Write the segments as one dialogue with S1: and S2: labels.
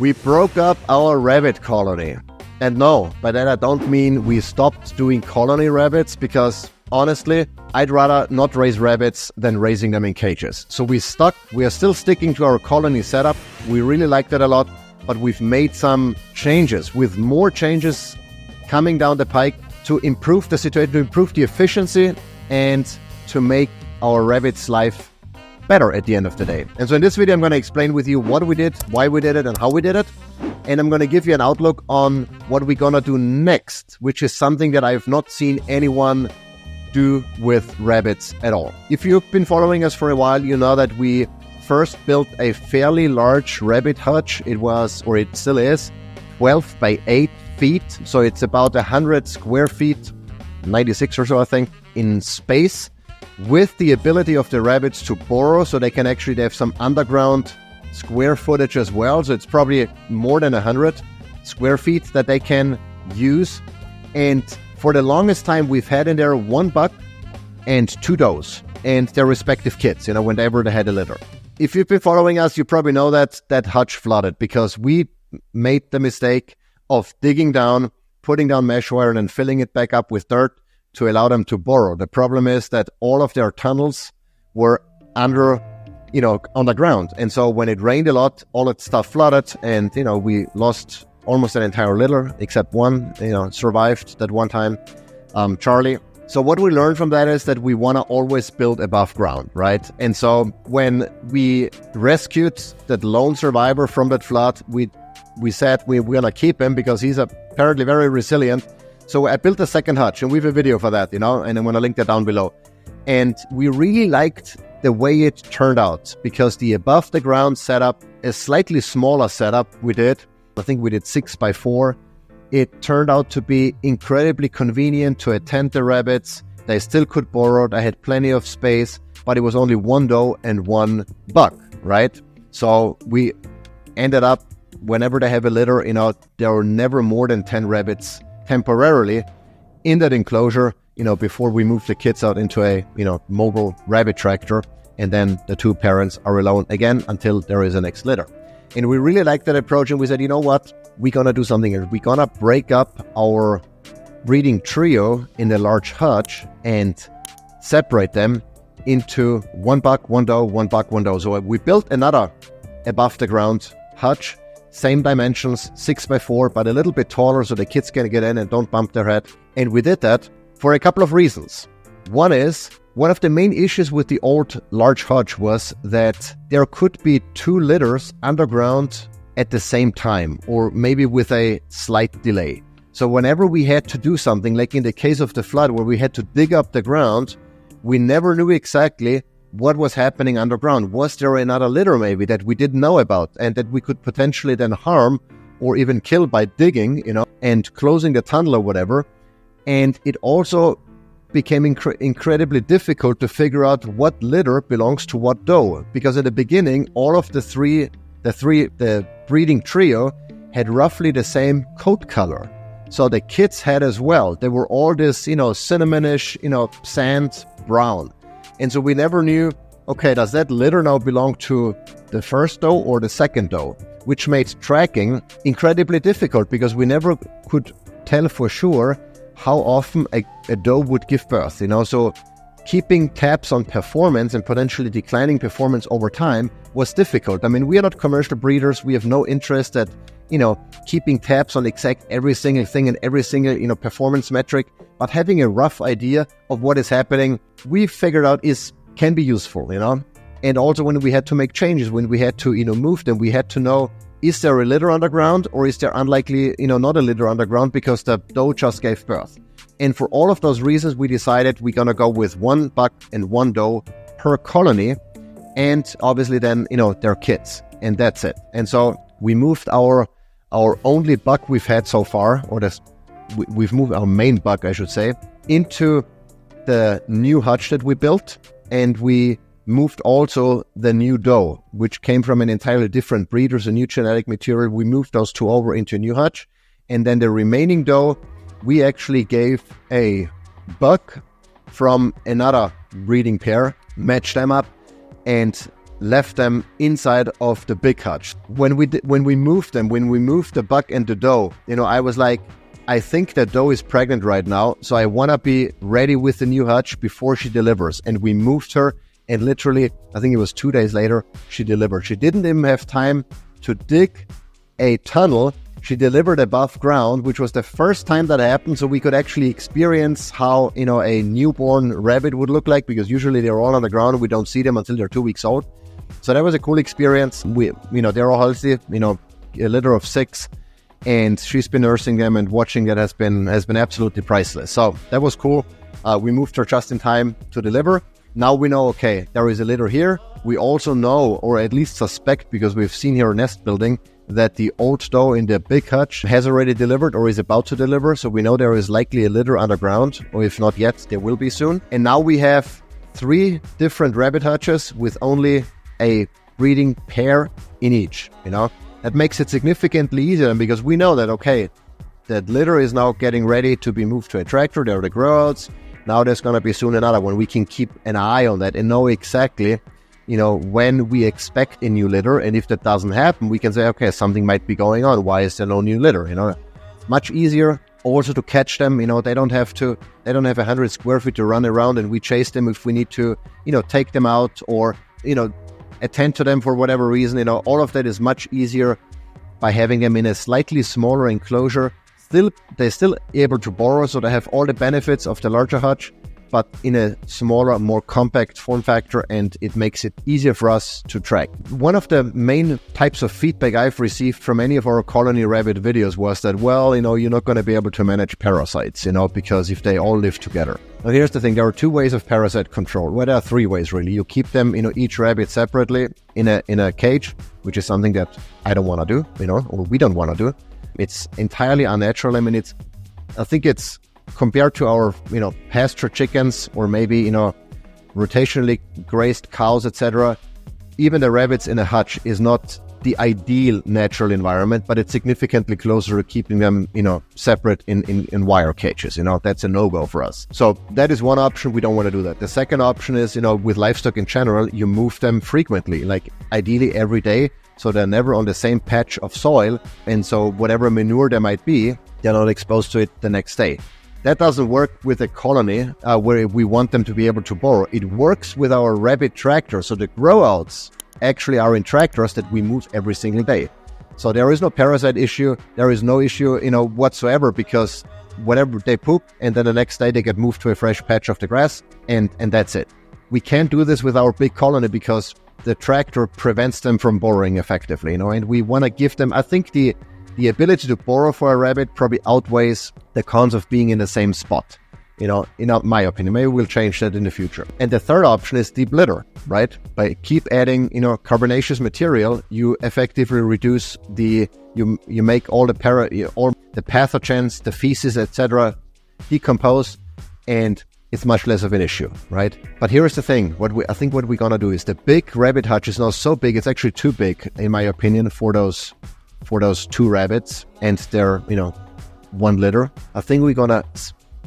S1: We broke up our rabbit colony. And no, by that I don't mean we stopped doing colony rabbits, because honestly, I'd rather not raise rabbits than raising them in cages. So we are still sticking to our colony setup. We really like that a lot, but we've made some changes, with more changes coming down the pike to improve the situation, to improve the efficiency, and to make our rabbits' life better at the end of the day. And so in this video, I'm going to explain with you what we did, why we did it, and how we did it. And I'm going to give you an outlook on what we're going to do next, which is something that I've not seen anyone do with rabbits at all. If you've been following us for a while, you know that we first built a fairly large rabbit hutch. It was, or it still is, 12 by 8 feet. So it's about 100 square feet, 96 or so, I think, in space, with the ability of the rabbits to burrow, so they have some underground square footage as well. So it's probably more than 100 square feet that they can use. And for the longest time, we've had in there one buck and two does and their respective kids, whenever they had a litter. If you've been following us, you probably know that hutch flooded because we made the mistake of digging down, putting down mesh wire, and then filling it back up with dirt to allow them to burrow. The problem is that all of their tunnels were under, on the ground. And so when it rained a lot, all that stuff flooded, and, we lost almost an entire litter, except one, survived that one time, Charlie. So what we learned from that is that we want to always build above ground, right? And so when we rescued that lone survivor from that flood, we said we're going to keep him because he's apparently very resilient. So I built a second hutch, and we have a video for that, and I'm going to link that down below. And we really liked the way it turned out, because the above the ground setup, a slightly smaller setup we did, I think we did 6 by 4. It turned out to be incredibly convenient to attend the rabbits. They still could burrow. They had plenty of space, but it was only one doe and one buck, right? So we ended up, whenever they have a litter, there were never more than 10 rabbits temporarily in that enclosure, before we move the kids out into a, mobile rabbit tractor, and then the two parents are alone again until there is a next litter. And we really liked that approach, and we said, you know what, we're going to do something here. We're going to break up our breeding trio in a large hutch and separate them into one buck, one doe, one buck, one doe. So we built another above the ground hutch, same dimensions, 6 by 4, but a little bit taller so the kids can get in and don't bump their head. And we did that for a couple of reasons. One of the main issues with the old large hutch was that there could be 2 litters underground at the same time, or maybe with a slight delay. So whenever we had to do something, like in the case of the flood where we had to dig up the ground, we never knew exactly what was happening underground. Was there another litter maybe that we didn't know about and that we could potentially then harm or even kill by digging, and closing the tunnel or whatever. And it also became incredibly difficult to figure out what litter belongs to what doe, because at the beginning, all of the breeding trio had roughly the same coat color. So the kids had as well. They were all this, cinnamonish, sand brown. And so we never knew, okay, does that litter now belong to the first doe or the second doe? Which made tracking incredibly difficult, because we never could tell for sure how often a doe would give birth, So keeping tabs on performance and potentially declining performance over time was difficult. I mean, we are not commercial breeders. We have no interest at, keeping tabs on exact every single thing and every single, performance metric. But having a rough idea of what is happening, we figured out can be useful, And also when we had to make changes, when we had to, move them, we had to know, is there a litter underground, or is there unlikely, not a litter underground because the doe just gave birth? And for all of those reasons, we decided we're going to go with one buck and one doe per colony. And obviously then, their kids. And that's it. And so we moved our only buck we've had so far, or we've moved our main buck, I should say, into the new hutch that we built. And we moved also the new doe, which came from an entirely different breeder, a new genetic material. We moved those 2 over into a new hutch. And then the remaining doe, we actually gave a buck from another breeding pair, matched them up, and left them inside of the big hutch. When we moved the buck and the doe, I was like, I think that doe is pregnant right now, so I want to be ready with the new hutch before she delivers. And we moved her, and literally, I think it was 2 days later, she delivered. She didn't even have time to dig a tunnel. She delivered above ground, which was the first time that happened, so we could actually experience how, a newborn rabbit would look like, because usually they're all on the ground. We don't see them until they're 2 weeks old. So that was a cool experience. They're all healthy, a litter of 6. And she's been nursing them, and watching that has been absolutely priceless. So that was cool. We moved her just in time to deliver. Now we know, okay, there is a litter here. We also know, or at least suspect, because we've seen here nest building, that the old doe in the big hutch has already delivered or is about to deliver. So we know there is likely a litter underground, or if not yet, there will be soon. And now we have 3 different rabbit hutches with only a breeding pair in each, That makes it significantly easier, because we know that, okay, that litter is now getting ready to be moved to a tractor. There are the grow-outs. Now there's going to be soon another one. We can keep an eye on that and know exactly, when we expect a new litter. And if that doesn't happen, we can say, okay, something might be going on. Why is there no new litter? It's much easier also to catch them. They don't have 100 square feet to run around, and we chase them if we need to, take them out or, attend to them for whatever reason. All of that is much easier by having them in a slightly smaller enclosure. They're still able to burrow, so they have all the benefits of the larger hutch, but in a smaller, more compact form factor, and it makes it easier for us to track. One of the main types of feedback I've received from any of our colony rabbit videos was that, you're not going to be able to manage parasites, because if they all live together. Now, here's the thing. There are 2 ways of parasite control. Well, there are 3 ways, really. You keep them, each rabbit separately in a cage, which is something that I don't want to do, or we don't want to do. It's entirely unnatural. I think it's compared to our, pasture chickens, or maybe, rotationally grazed cows, etc. Even the rabbits in a hutch is not the ideal natural environment, but it's significantly closer to keeping them, separate in wire cages. That's a no-go for us. So that is one option. We don't want to do that. The second option is, with livestock in general, you move them frequently, like ideally every day, so they're never on the same patch of soil. And so whatever manure there might be, they're not exposed to it the next day. That doesn't work with a colony where we want them to be able to burrow. It works with our rabbit tractor. So the grow-outs actually are in tractors that we move every single day. So there is no parasite issue. There is no issue, whatsoever, because whatever they poop, and then the next day they get moved to a fresh patch of the grass, and that's it. We can't do this with our big colony because the tractor prevents them from burrowing effectively, and we want to give them, I think the ability to burrow for a rabbit probably outweighs the cons of being in the same spot, in my opinion. Maybe we'll change that in the future. And the third option is deep litter, right? By keep adding, carbonaceous material, you effectively reduce you make all the pathogens, the feces, etc., decompose, and it's much less of an issue, right? But here's the thing. What we're gonna do is the big rabbit hutch is now so big, it's actually too big, in my opinion, for those 2 rabbits and their, 1 litter. I think we're gonna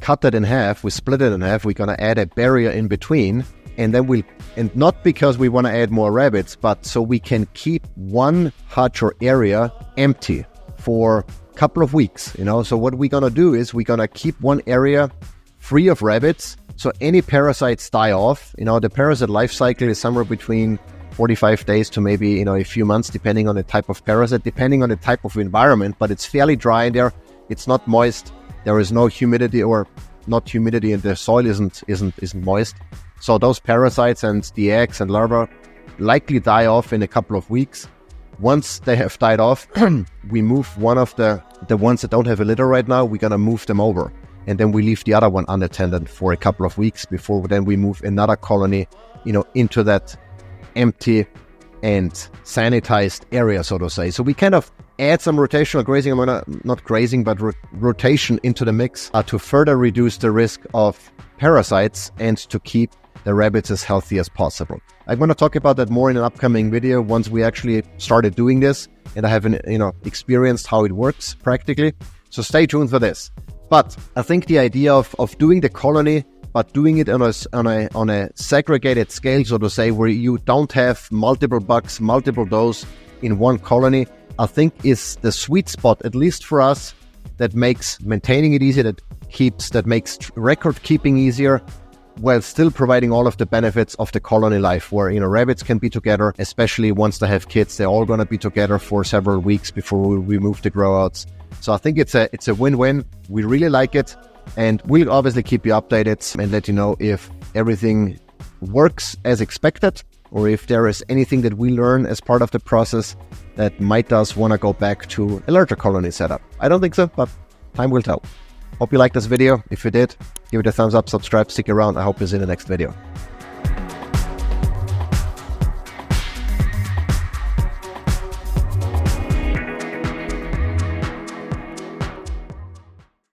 S1: cut that in half. We split it in half. We're gonna add a barrier in between, and then and not because we want to add more rabbits, but so we can keep one hutch or area empty for a couple of weeks. So what we're gonna do is we're gonna keep one area free of rabbits, so any parasites die off. The parasite life cycle is somewhere between 45 days to maybe, a few months, depending on the type of parasite, depending on the type of environment, but it's fairly dry in there. It's not moist. There is no humidity, or not humidity, and the soil isn't moist. So those parasites and the eggs and larvae likely die off in a couple of weeks. Once they have died off, we move one of the ones that don't have a litter right now, we're gonna move them over. And then we leave the other one unattended for a couple of weeks before then we move another colony, into that empty and sanitized area, so to say. So we kind of add some rotational grazing, not grazing, but rotation into the mix to further reduce the risk of parasites and to keep the rabbits as healthy as possible. I'm going to talk about that more in an upcoming video once we actually started doing this and I have experienced how it works practically. So stay tuned for this. But I think the idea of doing the colony but doing it on a segregated scale, so to say, where you don't have multiple bugs, multiple does in one colony, I think is the sweet spot, at least for us, that makes maintaining it easy, that makes record keeping easier, while still providing all of the benefits of the colony life, where, you know, rabbits can be together, especially once they have kids. They're all going to be together for several weeks before we move the grow outs. So I think it's a win-win. We really like it, and we'll obviously keep you updated and let you know if everything works as expected, or if there is anything that we learn as part of the process that might us want to go back to a larger colony setup. I don't think so, but time will tell. Hope you liked this video. If you did, give it a thumbs up, subscribe, stick around. I hope you'll see you in the next video.